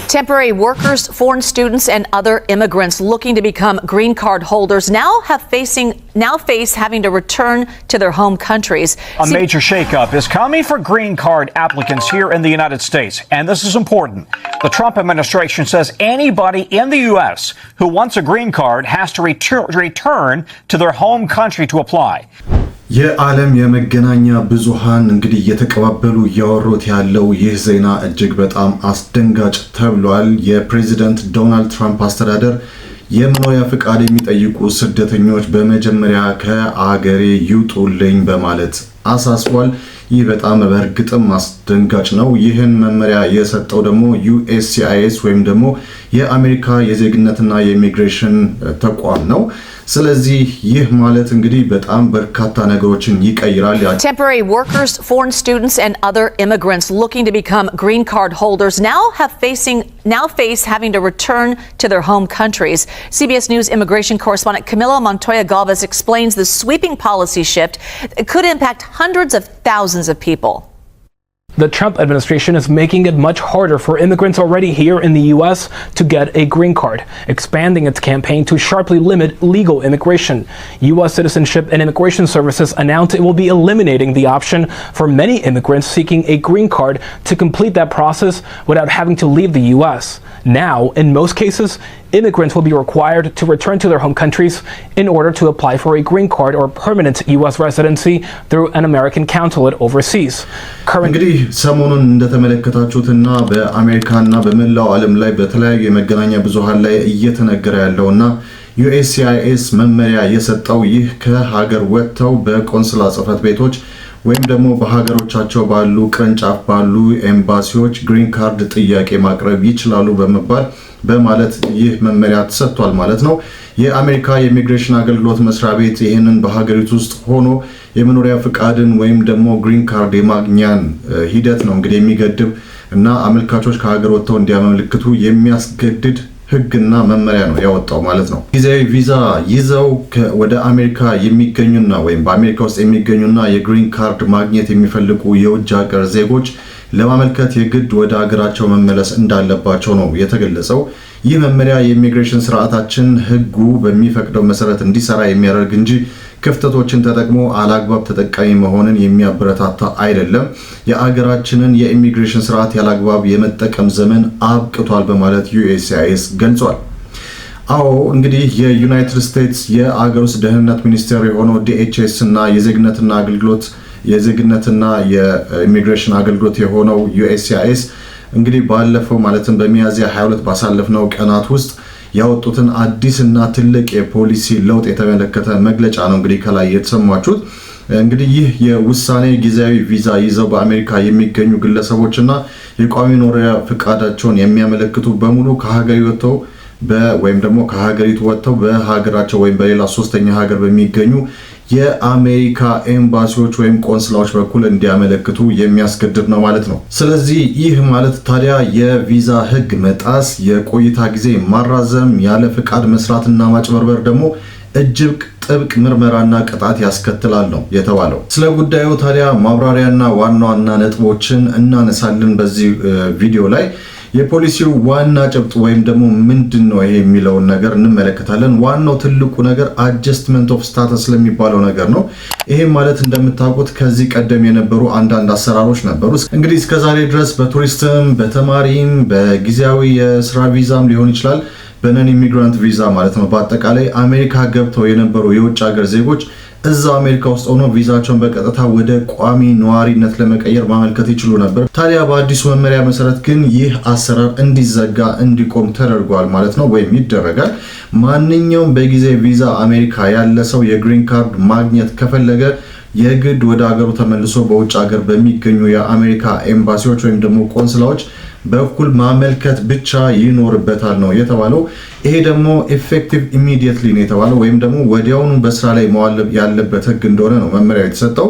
Temporary workers, foreign students, and other immigrants looking to become green card holders now face having to return to their home countries. A major shakeup is coming for green card applicants here in the United States, and this is important. The Trump administration says anybody in the U.S. who wants a green card has to return to their home country to apply. የዓለም የመገናኛ ብዙሃን እንግዲህ እየተቀባበሉ ያወሩት ያለው ይህ ዜና እጅግ በጣም አስደንጋጭ ተብሏል። የፕሬዚዳንት ዶናልድ ትራምፕ አስተዳደር የመኖሪያ ፍቃድ የሚጠይቁ ስደተኞች በመጀመሪያ ከአገሬ ይውጡልኝ በማለት አሳስቧል። ይህ በጣም በእርግጥም አስደንጋጭ ነው። ይህን መመሪያ የሰጠው ደግሞ USCIS ወይም ደግሞ የአሜሪካ የዜግነትና የኢሚግሬሽን ተቋም ነው። ስለዚህ ይህ ማለት እንግዲህ በጣም በርካታ ነገሮችን ይቀይራል። Temporary workers, foreign students, and other immigrants looking to become green card holders now face having to return to their home countries. CBS News immigration correspondent Camila Montoya Galvez explains the sweeping policy shift that could impact hundreds of thousands of people. The Trump administration is making it much harder for immigrants already here in the U.S. to get a green card, expanding its campaign to sharply limit legal immigration. U.S. Citizenship and Immigration Services announced it will be eliminating the option for many immigrants seeking a green card to complete that process without having to leave the U.S. Now, in most cases, immigrants will be required to return to their home countries in order to apply for a green card or permanent U.S. residency through an American consulate overseas. እንግዲህ ሰሞኑን እንደተመለከታችሁትና በአሜሪካና በመላው ዓለም ላይ በተለያዩ የመገናኛ ብዙሃን ላይ እየተነገረ ያለውና USCIS መመሪያ የሰጠው ይህ ከሀገር ወጥተው በቆንስላ ጽሕፈት ቤቶች ወይም ደግሞ በሀገሮቻቸው ባሉ ቅርንጫፍ ባሉ ኤምባሲዎች ግሪን ካርድ ጥያቄ ማቅረብ ይችላሉ በማለት ይህ መመሪያ ተሰጥቷል ማለት ነው። የአሜሪካ የኢሚግሬሽን አገልግሎት መስሪያ ቤት ይህንን በሀገሪቱ ውስጥ ሆኖ የመኖሪያ ፍቃድን ወይም ደግሞ ግሪን ካርድ የማግኛን ሂደት ነው እንግዲህ የሚገድብ እና አመልካቾች ከሀገር ወጥተው እንዲያመለክቱ የሚያስገድድ ህግና መመሪያ ነው ያወጣው ማለት ነው። ጊዜያዊ ቪዛ ይዘው ወደ አሜሪካ የሚገኙና ወይም በአሜሪካ ውስጥ የሚገኙና የግሪን ካርድ ማግኘት የሚፈልጉ የውጭ ሀገር ዜጎች ለማመልከት የግድ ወደ ሀገራቸው መመለስ እንዳለባቸው ነው የተገለጸው። ይህ መመሪያ የኢሚግሬሽን ስርዓታችን ህጉ በሚፈቅደው መሰረት እንዲሰራ የሚያደርግ እንጂ ክፍተቶችን ተጠቅሞ አላግባብ ተጠቃሚ መሆንን የሚያበረታታ አይደለም። የአገራችንን የኢሚግሬሽን ስርዓት ያላግባብ የመጠቀም ዘመን አብቅቷል በማለት USCIS ገልጿል። አዎ እንግዲህ የዩናይትድ ስቴትስ የአገር ውስጥ ደህንነት ሚኒስቴር የሆነው DHS እና የዜግነትና የኢሚግሬሽን አገልግሎት የሆነው USCIS እንግዲህ ባለፈው ማለትም በሚያዝያ 22 ባሳለፍነው ቀናት ውስጥ ያወጡትን አዲስና ትልቅ የፖሊሲ ለውጥ የተመለከተ መግለጫ ነው እንግዲህ ከላይ የተሰማችሁት። እንግዲህ ይህ የውሳኔ ጊዜያዊ ቪዛ ይዘው በአሜሪካ የሚገኙ ግለሰቦችና የቋሚ መኖሪያ ፍቃዳቸውን የሚያመለክቱ በሙሉ ከሀገሪቱ ወጥተው በሀገራቸው ወይም በሌላ ሶስተኛ ሀገር በሚገኙ የአሜሪካ ኤምባሲዎች ወይም ቆንስላዎች በኩል እንዲያመለክቱ የሚያስገድድ ነው ማለት ነው። ስለዚህ ይህ ማለት ታዲያ የቪዛ ህግ መጣስ፣ የቆይታ ጊዜ ማራዘም፣ ያለ ፍቃድ መስራትና ማጭበርበር ደግሞ እጅግ ጥብቅ ምርመራና ቅጣት ያስከትላል ነው የተባለው። ስለ ጉዳዩ ታዲያ ማብራሪያና ዋና ነጥቦችን እናነሳለን በዚህ ቪዲዮ ላይ። የፖሊሲው ዋና ጭብጥ ወይም ደግሞ ምንድነው ይሄ የሚለውን ነገር እንመለከታለን። ዋናው ትልቁ ነገር አጀስትመንት ኦፍ ስታተስ ለሚባለው ነገር ነው። ይሄ ማለት እንደምታውቁት ከዚህ ቀደም የነበሩ አንዳንድ አሰራሮች ነበሩ። እንግዲህ እስከዛሬ ድረስ በቱሪስትም በተማሪም በጊዜያዊ የስራ ቪዛም ሊሆን ይችላል በነን ኢሚግራንት ቪዛ ማለት ነው በአጠቃላይ አሜሪካ ገብተው የነበሩ የውጭ ሀገር ዜጎች እዛው አሜሪካ ውስጥ ሆኖ ቪዛቸውን በቀጥታ ወደ ቋሚ ነዋሪነት ለመቀየር ማመልከት ይችሉ ነበር። ታዲያ በአዲሱ መመሪያ መሰረት ግን ይህ አሰራር እንዲቆም ተደርጓል ማለት ነው ወይም ይደረጋል። ማንኛውም በጊዜ ቪዛ አሜሪካ ያለ ሰው የግሪን ካርድ ማግኘት ከፈለገ የግድ ወደ ሀገሩ ተመልሶ በውጭ ሀገር በሚገኙ የአሜሪካ ኤምባሲዎች ወይም ደግሞ ቆንስላዎች በኩል ማመልከት ብቻ ይኖርበታል ነው የተባለው። ይሄ ደግሞ ኢፌክቲቭ ኢሚዲየትሊ ነው የተባለው ወይም ደግሞ ወዲያውኑ በስራ ላይ መዋል ያለበት ህግ እንደሆነ ነው መመሪያው የተሰጠው።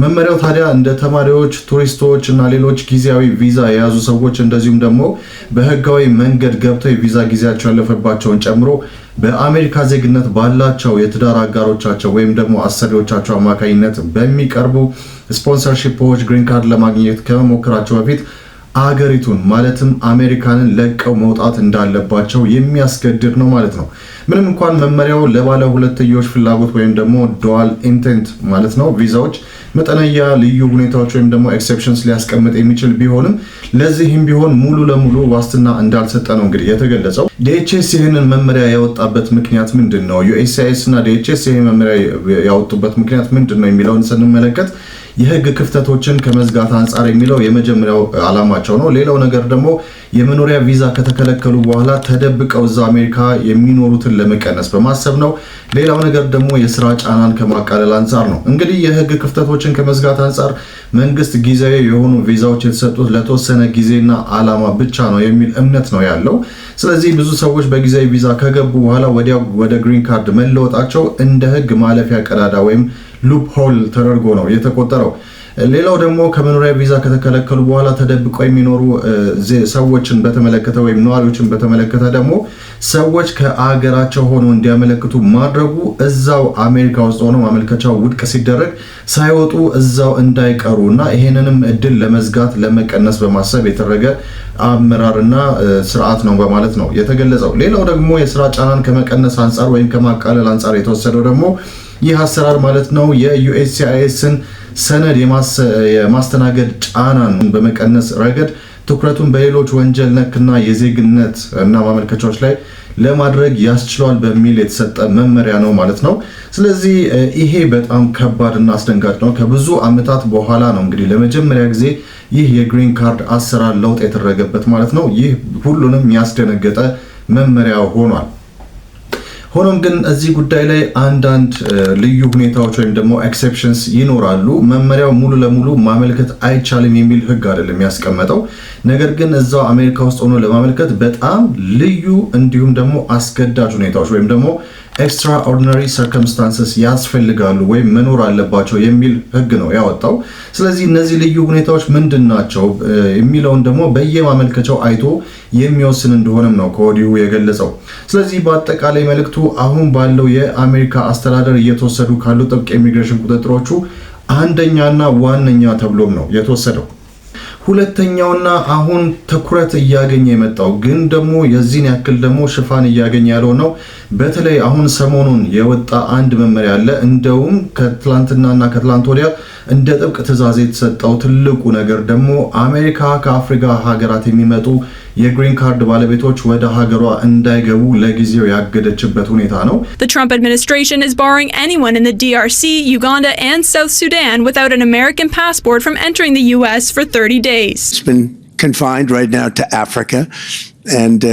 መመሪያው ታዲያ እንደ ተማሪዎች፣ ቱሪስቶች እና ሌሎች ጊዜያዊ ቪዛ የያዙ ሰዎች እንደዚሁም ደግሞ በህጋዊ መንገድ ገብተው የቪዛ ጊዜያቸው ያለፈባቸውን ጨምሮ በአሜሪካ ዜግነት ባላቸው የትዳር አጋሮቻቸው ወይም ደግሞ አሰሪዎቻቸው አማካኝነት በሚቀርቡ ስፖንሰርሺፖች ግሪን ካርድ ለማግኘት ከመሞከራቸው በፊት አገሪቱን ማለትም አሜሪካንን ለቀው መውጣት እንዳለባቸው የሚያስገድድ ነው ማለት ነው። ምንም እንኳን መመሪያው ለባለ ሁለትዮሽ ፍላጎት ወይም ደግሞ ዱዋል ኢንቴንት ማለት ነው ቪዛዎች መጠነኛ ልዩ ሁኔታዎች ወይም ደግሞ ኤክሰፕሽንስ ሊያስቀምጥ የሚችል ቢሆንም ለዚህም ቢሆን ሙሉ ለሙሉ ዋስትና እንዳልሰጠ ነው እንግዲህ የተገለጸው። ዲኤችኤስ ይህንን መመሪያ ያወጣበት ምክንያት ምንድነው? ዩኤስሲአይኤስ እና ዲኤችኤስ ይህንን መመሪያ ያወጡበት ምክንያት ምንድነው የሚለውን ስንመለከት የህግ ክፍተቶችን ከመዝጋት አንጻር የሚለው የመጀመሪያው ዓላማቸው ነው። ሌላው ነገር ደግሞ የመኖሪያ ቪዛ ከተከለከሉ በኋላ ተደብቀው እዛ አሜሪካ የሚኖሩትን ለመቀነስ በማሰብ ነው። ሌላው ነገር ደግሞ የስራ ጫናን ከማቃለል አንጻር ነው። እንግዲህ የህግ ክፍተቶችን ከመዝጋት አንጻር መንግስት ጊዜያዊ የሆኑ ቪዛዎች የተሰጡት ለተወሰነ ጊዜና ዓላማ ብቻ ነው የሚል እምነት ነው ያለው። ስለዚህ ብዙ ሰዎች በጊዜያዊ ቪዛ ከገቡ በኋላ ወዲያው ወደ ግሪን ካርድ መለወጣቸው እንደ ህግ ማለፊያ ቀዳዳ ወይም ሉፕ ሆል ተደርጎ ነው የተቆጠረው። ሌላው ደግሞ ከመኖሪያ ቪዛ ከተከለከሉ በኋላ ተደብቀው የሚኖሩ ሰዎችን በተመለከተ ወይም ነዋሪዎችን በተመለከተ ደግሞ ሰዎች ከአገራቸው ሆነው እንዲያመለክቱ ማድረጉ እዛው አሜሪካ ውስጥ ሆነው ማመልከቻው ውድቅ ሲደረግ ሳይወጡ እዛው እንዳይቀሩና ይሄንንም እድል ለመዝጋት ለመቀነስ በማሰብ የተደረገ አመራርና ስርዓት ነው በማለት ነው የተገለጸው። ሌላው ደግሞ የስራ ጫናን ከመቀነስ አንጻር ወይም ከማቃለል አንጻር የተወሰደው ደግሞ ይህ አሰራር ማለት ነው የዩኤስሲአይኤስን ሰነድ የማስተናገድ ጫናን በመቀነስ ረገድ ትኩረቱን በሌሎች ወንጀል ነክና የዜግነት እና ማመልከቻዎች ላይ ለማድረግ ያስችላል በሚል የተሰጠ መመሪያ ነው ማለት ነው። ስለዚህ ይሄ በጣም ከባድና አስደንጋጭ ነው። ከብዙ ዓመታት በኋላ ነው እንግዲህ ለመጀመሪያ ጊዜ ይህ የግሪን ካርድ አሰራር ለውጥ የተደረገበት ማለት ነው። ይህ ሁሉንም ያስደነገጠ መመሪያ ሆኗል። ሆኖም ግን እዚህ ጉዳይ ላይ አንዳንድ ልዩ ሁኔታዎች ወይም ደግሞ ኤክሰፕሽንስ ይኖራሉ። መመሪያው ሙሉ ለሙሉ ማመልከት አይቻልም የሚል ህግ አይደለም ያስቀመጠው። ነገር ግን እዛው አሜሪካ ውስጥ ሆኖ ለማመልከት በጣም ልዩ እንዲሁም ደግሞ አስገዳጅ ሁኔታዎች ወይም ደግሞ ኤክስትራኦርዲናሪ ሰርከምስታንስስ ያስፈልጋሉ ወይም መኖር አለባቸው የሚል ህግ ነው ያወጣው። ስለዚህ እነዚህ ልዩ ሁኔታዎች ምንድናቸው የሚለውን ደግሞ በየማመልከቻው አይቶ የሚወስን እንደሆነም ነው ከወዲሁ የገለጸው። ስለዚህ በአጠቃላይ መልእክቱ አሁን ባለው የአሜሪካ አስተዳደር እየተወሰዱ ካሉ ጥብቅ ኢሚግሬሽን ቁጥጥሮቹ አንደኛና ዋነኛ ተብሎም ነው የተወሰደው። ሁለተኛውና አሁን ትኩረት እያገኘ የመጣው ግን ደግሞ የዚህን ያክል ደግሞ ሽፋን እያገኘ ያለው ነው። በተለይ አሁን ሰሞኑን የወጣ አንድ መመሪያ አለ። እንደውም ከትላንትናና ከትላንት ወዲያ እንደ ጥብቅ ትዕዛዝ የተሰጠው ትልቁ ነገር ደግሞ አሜሪካ ከአፍሪካ ሀገራት የሚመጡ የግሪን ካርድ ባለቤቶች ወደ ሀገሯ እንዳይገቡ ለጊዜው ያገደችበት ሁኔታ ነው። The Trump administration is barring anyone in the DRC, Uganda and South Sudan without an American passport from entering the US for 30 days. It's been confined right now to Africa,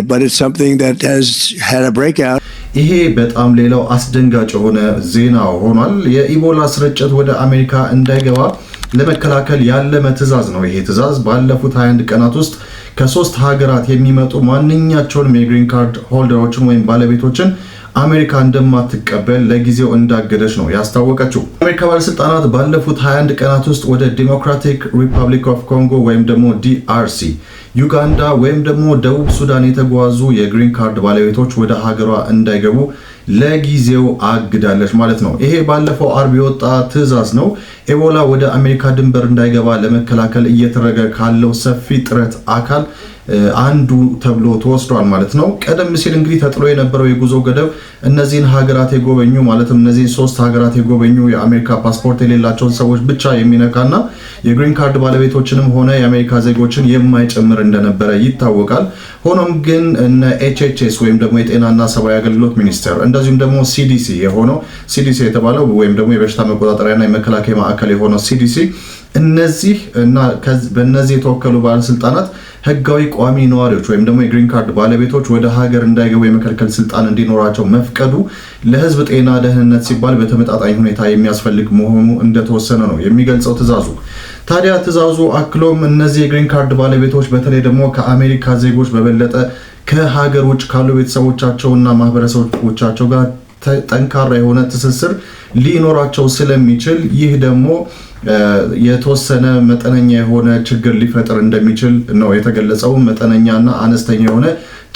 but it's something that has had a breakout. ይሄ በጣም ሌላው አስደንጋጭ የሆነ ዜና ሆኗል። የኢቦላ ስርጭት ወደ አሜሪካ እንዳይገባ ለመከላከል ያለመ ትዕዛዝ ነው። ይሄ ትዕዛዝ ባለፉት 21 ቀናት ውስጥ ከሶስት ሀገራት የሚመጡ ማንኛቸውንም የግሪን ካርድ ሆልደሮችን ወይም ባለቤቶችን አሜሪካ እንደማትቀበል ለጊዜው እንዳገደች ነው ያስታወቀችው። አሜሪካ ባለስልጣናት ባለፉት 21 ቀናት ውስጥ ወደ ዲሞክራቲክ ሪፐብሊክ ኦፍ ኮንጎ ወይም ደግሞ ዲአርሲ፣ ዩጋንዳ ወይም ደግሞ ደቡብ ሱዳን የተጓዙ የግሪን ካርድ ባለቤቶች ወደ ሀገሯ እንዳይገቡ ለጊዜው አግዳለች ማለት ነው። ይሄ ባለፈው አርብ የወጣ ትዕዛዝ ነው። ኤቦላ ወደ አሜሪካ ድንበር እንዳይገባ ለመከላከል እየተደረገ ካለው ሰፊ ጥረት አካል አንዱ ተብሎ ተወስዷል ማለት ነው። ቀደም ሲል እንግዲህ ተጥሎ የነበረው የጉዞ ገደብ እነዚህን ሀገራት የጎበኙ ማለትም እነዚህን ሶስት ሀገራት የጎበኙ የአሜሪካ ፓስፖርት የሌላቸውን ሰዎች ብቻ የሚነካና የግሪን ካርድ ባለቤቶችንም ሆነ የአሜሪካ ዜጎችን የማይጨምር እንደነበረ ይታወቃል። ሆኖም ግን እነ ኤችኤችኤስ ወይም ደግሞ የጤናና ሰብአዊ አገልግሎት ሚኒስቴር እንደዚሁም ደግሞ ሲዲሲ የሆነው ሲዲሲ የተባለው ወይም ደግሞ የበሽታ መቆጣጠሪያና የመከላከያ ማዕከል የሆነው ሲዲሲ እነዚህ እና በእነዚህ የተወከሉ ባለስልጣናት ህጋዊ ቋሚ ነዋሪዎች ወይም ደግሞ የግሪን ካርድ ባለቤቶች ወደ ሀገር እንዳይገቡ የመከልከል ስልጣን እንዲኖራቸው መፍቀዱ ለህዝብ ጤና ደህንነት ሲባል በተመጣጣኝ ሁኔታ የሚያስፈልግ መሆኑ እንደተወሰነ ነው የሚገልጸው ትዕዛዙ። ታዲያ ትዕዛዙ አክሎም እነዚህ የግሪን ካርድ ባለቤቶች በተለይ ደግሞ ከአሜሪካ ዜጎች በበለጠ ከሀገር ውጭ ካሉ ቤተሰቦቻቸውና ማህበረሰቦቻቸው ጋር ጠንካራ የሆነ ትስስር ሊኖራቸው ስለሚችል ይህ ደግሞ የተወሰነ መጠነኛ የሆነ ችግር ሊፈጥር እንደሚችል ነው የተገለጸው። መጠነኛና አነስተኛ የሆነ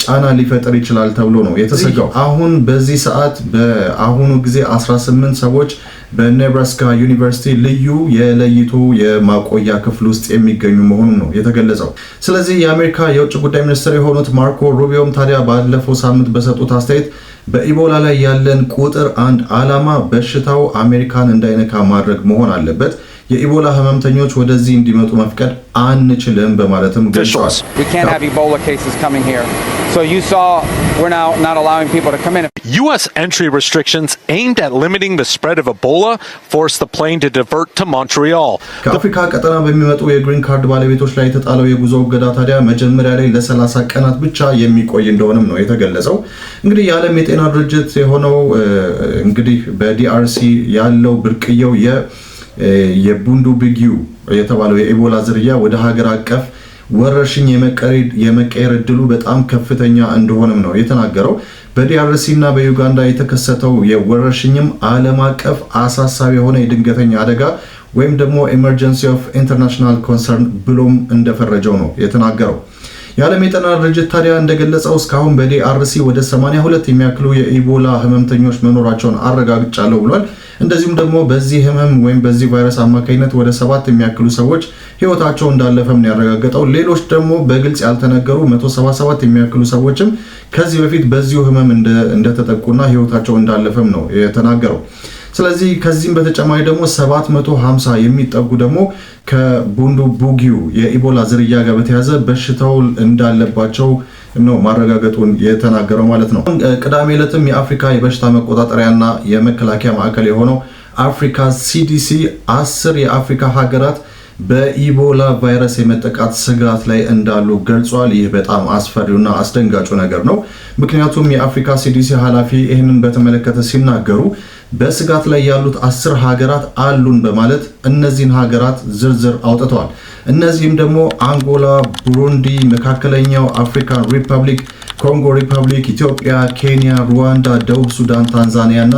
ጫና ሊፈጥር ይችላል ተብሎ ነው የተሰጋው። አሁን በዚህ ሰዓት በአሁኑ ጊዜ 18 ሰዎች በኔብራስካ ዩኒቨርሲቲ ልዩ የለይቶ የማቆያ ክፍል ውስጥ የሚገኙ መሆኑን ነው የተገለጸው። ስለዚህ የአሜሪካ የውጭ ጉዳይ ሚኒስትር የሆኑት ማርኮ ሩቢዮም ታዲያ ባለፈው ሳምንት በሰጡት አስተያየት በኢቦላ ላይ ያለን ቁጥር አንድ ዓላማ በሽታው አሜሪካን እንዳይነካ ማድረግ መሆን አለበት። የኢቦላ ህመምተኞች ወደዚህ እንዲመጡ መፍቀድ አንችልም በማለትም ገልጸዋል። We can't have Ebola cases coming here. So you saw we're now not allowing people to come in. U.S. entry restrictions aimed at limiting the spread of Ebola forced the plane to divert to Montreal. ከአፍሪካ ቀጠና በሚመጡ የግሪን ካርድ ባለቤቶች ላይ የተጣለው የጉዞ እገዳ ታዲያ መጀመሪያ ላይ ለ30 ቀናት ብቻ የሚቆይ እንደሆነም ነው የተገለጸው። እንግዲህ የዓለም የጤና ድርጅት የሆነው እንግዲህ በዲአርሲ ያለው ብርቅየው የቡንዱቡጊው የተባለው የኢቦላ ዝርያ ወደ ሀገር አቀፍ ወረርሽኝ የመቀየር እድሉ በጣም ከፍተኛ እንደሆነም ነው የተናገረው። በዲአርሲ እና በዩጋንዳ የተከሰተው የወረርሽኝም ዓለም አቀፍ አሳሳቢ የሆነ የድንገተኛ አደጋ ወይም ደግሞ ኤመርጀንሲ ኦፍ ኢንተርናሽናል ኮንሰርን ብሎም እንደፈረጀው ነው የተናገረው። የዓለም የጤና ድርጅት ታዲያ እንደገለጸው እስካሁን በዲአርሲ ወደ 82 የሚያክሉ የኢቦላ ህመምተኞች መኖራቸውን አረጋግጫለሁ ብሏል። እንደዚሁም ደግሞ በዚህ ህመም ወይም በዚህ ቫይረስ አማካኝነት ወደ 7 የሚያክሉ ሰዎች ህይወታቸው እንዳለፈም ያረጋገጠው። ሌሎች ደግሞ በግልጽ ያልተነገሩ 177 የሚያክሉ ሰዎችም ከዚህ በፊት በዚሁ ህመም እንደተጠቁና ህይወታቸው እንዳለፈም ነው የተናገረው። ስለዚህ ከዚህም በተጨማሪ ደግሞ 750 የሚጠጉ ደግሞ ከቡንዱቡጊው የኢቦላ ዝርያ ጋር በተያያዘ በሽታው እንዳለባቸው ነው ማረጋገጡን የተናገረው ማለት ነው። ቅዳሜ ዕለትም የአፍሪካ የበሽታ መቆጣጠሪያና የመከላከያ ማዕከል የሆነው አፍሪካ ሲዲሲ 10 የአፍሪካ ሀገራት በኢቦላ ቫይረስ የመጠቃት ስጋት ላይ እንዳሉ ገልጿል። ይህ በጣም አስፈሪውና አስደንጋጩ ነገር ነው። ምክንያቱም የአፍሪካ ሲዲሲ ኃላፊ ይህንን በተመለከተ ሲናገሩ በስጋት ላይ ያሉት 10 ሀገራት አሉን በማለት እነዚህን ሀገራት ዝርዝር አውጥተዋል። እነዚህም ደግሞ አንጎላ፣ ቡሩንዲ፣ መካከለኛው አፍሪካን ሪፐብሊክ፣ ኮንጎ ሪፐብሊክ፣ ኢትዮጵያ፣ ኬንያ፣ ሩዋንዳ፣ ደቡብ ሱዳን፣ ታንዛኒያ እና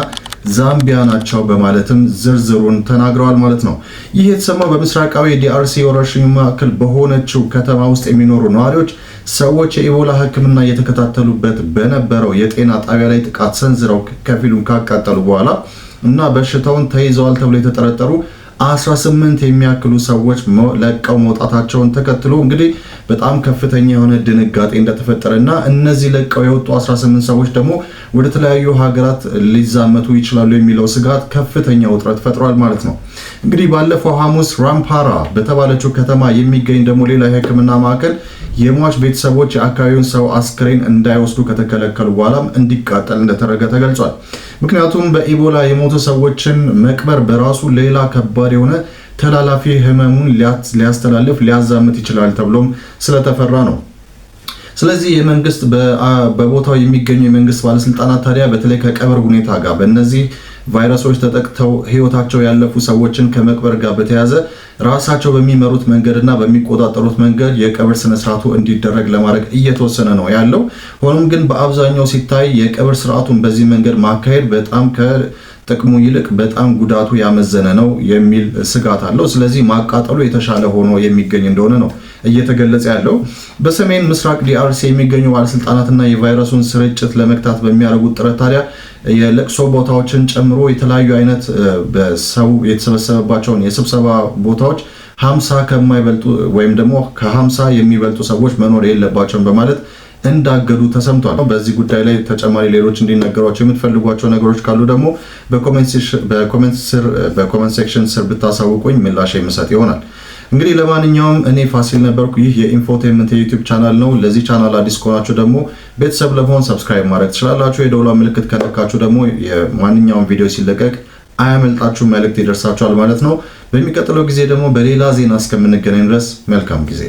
ዛምቢያ ናቸው በማለትም ዝርዝሩን ተናግረዋል ማለት ነው። ይህ የተሰማው በምስራቃዊ ዲአርሲ ወረርሽኝ ማዕከል በሆነችው ከተማ ውስጥ የሚኖሩ ነዋሪዎች ሰዎች የኢቦላ ሕክምና እየተከታተሉበት በነበረው የጤና ጣቢያ ላይ ጥቃት ሰንዝረው ከፊሉን ካቃጠሉ በኋላ እና በሽታውን ተይዘዋል ተብሎ የተጠረጠሩ 18 የሚያክሉ ሰዎች ለቀው መውጣታቸውን ተከትሎ እንግዲህ በጣም ከፍተኛ የሆነ ድንጋጤ እንደተፈጠረና እነዚህ ለቀው የወጡ 18 ሰዎች ደግሞ ወደ ተለያዩ ሀገራት ሊዛመቱ ይችላሉ የሚለው ስጋት ከፍተኛ ውጥረት ፈጥሯል ማለት ነው። እንግዲህ ባለፈው ሐሙስ ራምፓራ በተባለችው ከተማ የሚገኝ ደግሞ ሌላ የሕክምና ማዕከል የሟች ቤተሰቦች የአካባቢውን ሰው አስክሬን እንዳይወስዱ ከተከለከሉ በኋላም እንዲቃጠል እንደተደረገ ተገልጿል። ምክንያቱም በኢቦላ የሞቱ ሰዎችን መቅበር በራሱ ሌላ ከባድ የሆነ ተላላፊ ህመሙን ሊያስተላልፍ ሊያዛምት ይችላል ተብሎም ስለተፈራ ነው። ስለዚህ የመንግስት በቦታው የሚገኙ የመንግስት ባለስልጣናት ታዲያ በተለይ ከቀብር ሁኔታ ጋር በእነዚህ ቫይረሶች ተጠቅተው ህይወታቸው ያለፉ ሰዎችን ከመቅበር ጋር በተያያዘ ራሳቸው በሚመሩት መንገድና በሚቆጣጠሩት መንገድ የቀብር ስነ ስርዓቱ እንዲደረግ ለማድረግ እየተወሰነ ነው ያለው። ሆኖም ግን በአብዛኛው ሲታይ የቀብር ስርዓቱን በዚህ መንገድ ማካሄድ በጣም ከጥቅሙ ይልቅ በጣም ጉዳቱ ያመዘነ ነው የሚል ስጋት አለው። ስለዚህ ማቃጠሉ የተሻለ ሆኖ የሚገኝ እንደሆነ ነው እየተገለጸ ያለው። በሰሜን ምስራቅ ዲአርሲ የሚገኙ ባለስልጣናትና የቫይረሱን ስርጭት ለመግታት በሚያደርጉት ጥረት ታዲያ የለቅሶ ቦታዎችን ጨምሮ የተለያዩ አይነት በሰው የተሰበሰበባቸውን የስብሰባ ቦታዎች 50 ከማይበልጡ ወይም ደግሞ ከ50 የሚበልጡ ሰዎች መኖር የለባቸውም በማለት እንዳገዱ ተሰምቷል። በዚህ ጉዳይ ላይ ተጨማሪ ሌሎች እንዲነገሯቸው የምትፈልጓቸው ነገሮች ካሉ ደግሞ በኮሜንት ሴክሽን ስር ብታሳውቁኝ ምላሽ የምሰጥ ይሆናል። እንግዲህ ለማንኛውም እኔ ፋሲል ነበርኩ። ይህ የኢንፎቴንመንት የዩቲዩብ ቻናል ነው። ለዚህ ቻናል አዲስ ከሆናችሁ ደግሞ ቤተሰብ ለመሆን ሰብስክራይብ ማድረግ ትችላላችሁ። የደውላ ምልክት ከነካችሁ ደግሞ የማንኛውም ቪዲዮ ሲለቀቅ አያመልጣችሁ፣ መልእክት ይደርሳችኋል ማለት ነው። በሚቀጥለው ጊዜ ደግሞ በሌላ ዜና እስከምንገናኝ ድረስ መልካም ጊዜ